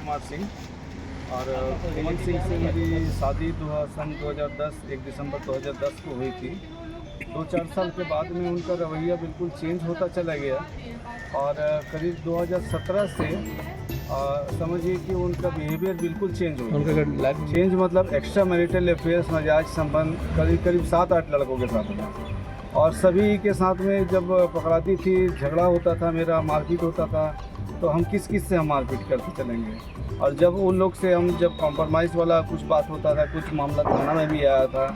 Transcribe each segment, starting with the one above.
कुमार सिंह। और हेमंत सिंह से मेरी शादी सन 2010 1 दिसंबर 2010 को हुई थी। 2-4 साल के बाद में उनका रवैया बिल्कुल चेंज होता चला गया और करीब 2017 से समझिए कि उनका बिहेवियर बिल्कुल चेंज हो गया। चेंज मतलब एक्स्ट्रा मैरिटल अफेयर्स, नाजायज संबंध करीब 7-8 लड़कों के साथ में, और सभी के साथ में जब पकड़ाती थी झगड़ा होता था, मेरा मारपीट होता था, तो हम किस से हम मारपीट करते चलेंगे। और जब उन लोग से हम जब कॉम्प्रोमाइज़ वाला कुछ बात होता था, कुछ मामला थाना में भी आया था,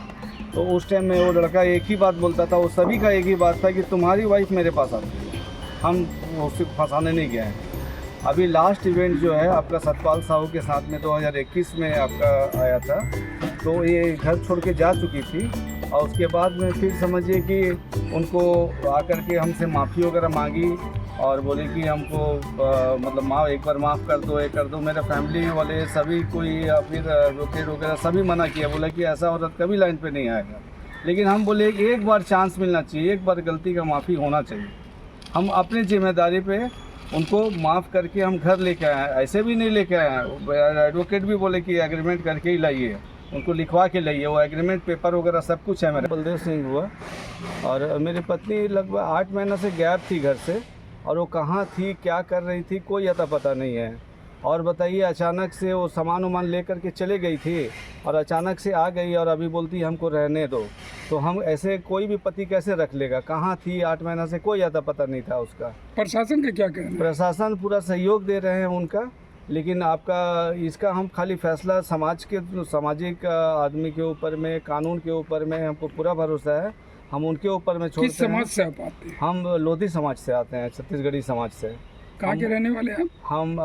तो उस टाइम में वो लड़का एक ही बात बोलता था, वो सभी का एक ही बात था कि तुम्हारी वाइफ मेरे पास आती है, हम उससे फंसाने नहीं गए हैं। अभी लास्ट इवेंट जो है आपका सतपाल साहू के साथ में 2021 में आपका आया था, तो ये घर छोड़ के जा चुकी थी और उसके बाद में फिर समझिए कि उनको आकर के हमसे माफ़ी वगैरह मांगी और बोले कि हमको मतलब एक बार माफ़ कर दो, ये कर दो। मेरे फैमिली वाले सभी कोई या फिर एडवोकेट वगैरह सभी मना किया, बोला कि ऐसा औरत कभी लाइन पे नहीं आएगा। लेकिन हम बोले कि एक बार चांस मिलना चाहिए, एक बार गलती का माफ़ी होना चाहिए। हम अपनी जिम्मेदारी पे उनको माफ़ करके हम घर लेके आए हैं, ऐसे भी नहीं लेके आए हैं। एडवोकेट भी बोले कि एग्रीमेंट करके ही लाइए, उनको लिखवा के लाइए, वो एग्रीमेंट पेपर वगैरह सब कुछ है। मेरा बलदेव सिंह हुआ और मेरी पत्नी लगभग 8 महीने से गायब थी घर से, और वो कहाँ थी, क्या कर रही थी, कोई अता पता नहीं है। और बताइए, अचानक से वो सामान वामान लेकर के चले गई थी और अचानक से आ गई और अभी बोलती हमको रहने दो। तो हम ऐसे कोई भी पति कैसे रख लेगा? कहाँ थी 8 महीना से, कोई अता पता नहीं था उसका। प्रशासन का क्या कहना है? प्रशासन पूरा सहयोग दे रहे हैं उनका, लेकिन आपका इसका हम खाली फैसला सामाजिक आदमी के ऊपर में, कानून के ऊपर में हमको पूरा भरोसा है, हम उनके ऊपर में छोड़ते हैं। किस समाज से आप आते हैं? हम लोधी समाज से आते हैं, छत्तीसगढ़ी समाज से। कहाँ के रहने वाले हैं? हम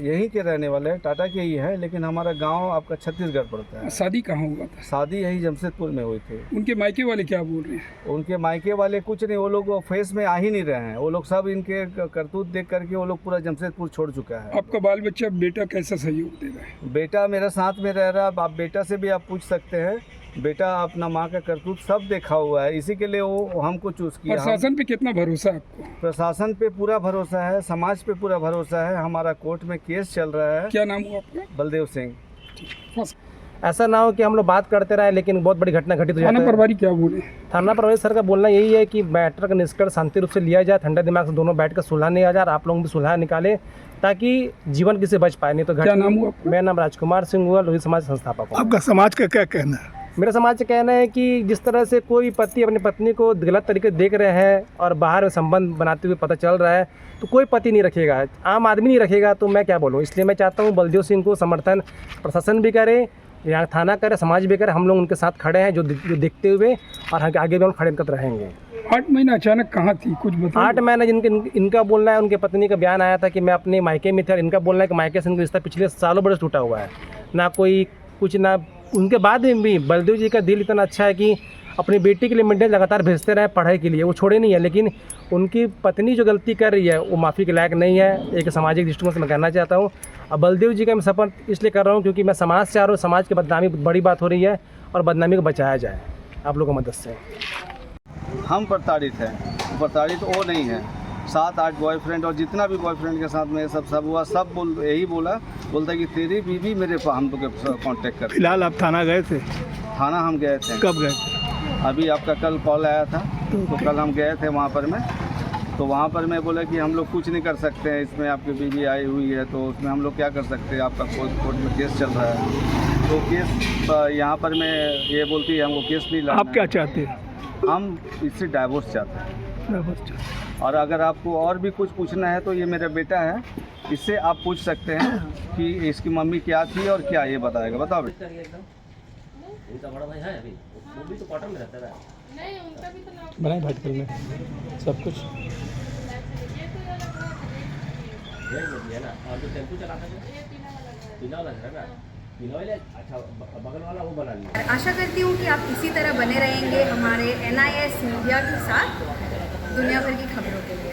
यहीं के रहने वाले हैं, टाटा के ही है, लेकिन हमारा गांव आपका छत्तीसगढ़ पड़ता है। शादी कहाँ हुआ था? शादी यही जमशेदपुर में हुई थी। उनके मायके वाले क्या बोल रहे हैं? उनके मायके वाले कुछ नहीं, वो लोग फेस में आ ही नहीं रहे हैं। वो लोग सब इनके करतूत देख करके वो लोग पूरा जमशेदपुर छोड़ चुका है। आपका बाल बच्चा बेटा कैसा सहयोग दे रहा है? बेटा मेरा साथ में रह रहा है। आप बेटा से भी आप पूछ सकते हैं, बेटा अपना माँ का करतूत सब देखा हुआ है, इसी के लिए वो हमको चूज़ किया। प्रशासन पे कितना भरोसा है आपको? प्रशासन पे पूरा भरोसा है, समाज पे पूरा भरोसा है। हमारा कोर्ट में केस चल रहा है। क्या नाम हुआ आपका? बलदेव सिंह। ऐसा ना हो कि हम लोग बात करते रहे लेकिन बहुत बड़ी घटना घटित हो जाती है। थाना प्रभारी क्या बोले? थाना प्रभारी सर का बोलना यही है कि मैटर का निष्कर्ष शांति रूप से लिया जाए, ठंडा दिमाग से दोनों बैठ कर सुलह नहीं आ जाए, आप लोग भी सुलह निकाले ताकि जीवन किसी बच पाए। नहीं तो क्या नाम हुआ आपका? मेरा नाम राजकुमार सिंह हुआ, लोधी समाज संस्थापक हूँ। आपका समाज का क्या कहना है? मेरा समाज का कहना है कि जिस तरह से कोई पति अपनी पत्नी को गलत तरीके देख रहे हैं और बाहर में संबंध बनाते हुए पता चल रहा है, तो कोई पति नहीं रखेगा, आम आदमी नहीं रखेगा। तो मैं क्या बोलूँ, इसलिए मैं चाहता हूँ बलदेव सिंह को समर्थन प्रशासन भी करे, यहाँ थाना करे, समाज भी करे। हम लोग उनके साथ खड़े हैं जो देखते हुए, और आगे भी हम खड़े करते रहेंगे। 8 महीना अचानक कहाँ थी, कुछ बताओ। 8 महीने इनका बोलना है, उनके पत्नी का बयान आया था कि मैं अपने मायके में था, और इनका बोलना है कि मायके से इनका रिश्ता पिछले सालों बड़े टूटा हुआ है, ना कोई कुछ ना। उनके बाद में भी बलदेव जी का दिल इतना अच्छा है कि अपनी बेटी के लिए मेंटेन लगातार भेजते रहे पढ़ाई के लिए, वो छोड़े नहीं है। लेकिन उनकी पत्नी जो गलती कर रही है वो माफ़ी के लायक नहीं है, एक सामाजिक दृष्टिकोण से मैं कहना चाहता हूँ। अब बलदेव जी का मैं सपोर्ट इसलिए कर रहा हूँ क्योंकि मैं समाज से आ रहा हूँ, समाज की बदनामी बड़ी बात हो रही है और बदनामी को बचाया जाए आप लोगों की मदद से। हम प्रताड़ित हैं, प्रताड़ित वो नहीं है। 7-8 बॉयफ्रेंड और जितना भी बॉयफ्रेंड के साथ में सब हुआ, सब यही बोलता कि तेरी बीवी मेरे पास, हम लोग कांटेक्ट कर। फिलहाल आप थाना गए थे? थाना हम गए थे। कब गए थे? अभी आपका कल कॉल आया था, तो कल हम गए थे वहाँ पर में। तो वहाँ पर मैं बोला कि हम लोग कुछ नहीं कर सकते हैं, इसमें आपकी बीवी आई हुई है, तो उसमें हम लोग क्या कर सकते हैं, आपका कोर्ट में केस चल रहा है। तो केस यहाँ पर मैं ये बोलती है हमको केस नहीं लड़ना। आप क्या चाहते हैं? हम इससे डाइवोर्स चाहते हैं। और अगर आपको और भी कुछ पूछना है तो ये मेरा बेटा है, इससे आप पूछ सकते हैं कि इसकी मम्मी क्या थी और क्या, ये बताएगा। बताओ बेटा। उनका बड़ा भाई है अभी, वो भी तो क्वार्टर में रहता है। नहीं, उनका भी तो नाम बनाए भाटकर में सब कुछ है ना। और जो टेम्पो चलाता है पीला वाला है ना, पीला वाला। अच्छा, बगल वाला वो बना लिया। आशा करती हूँ कि आप इसी तरह बने रहेंगे हमारे NIS मीडिया के साथ दुनिया भर की खबरों के लिए।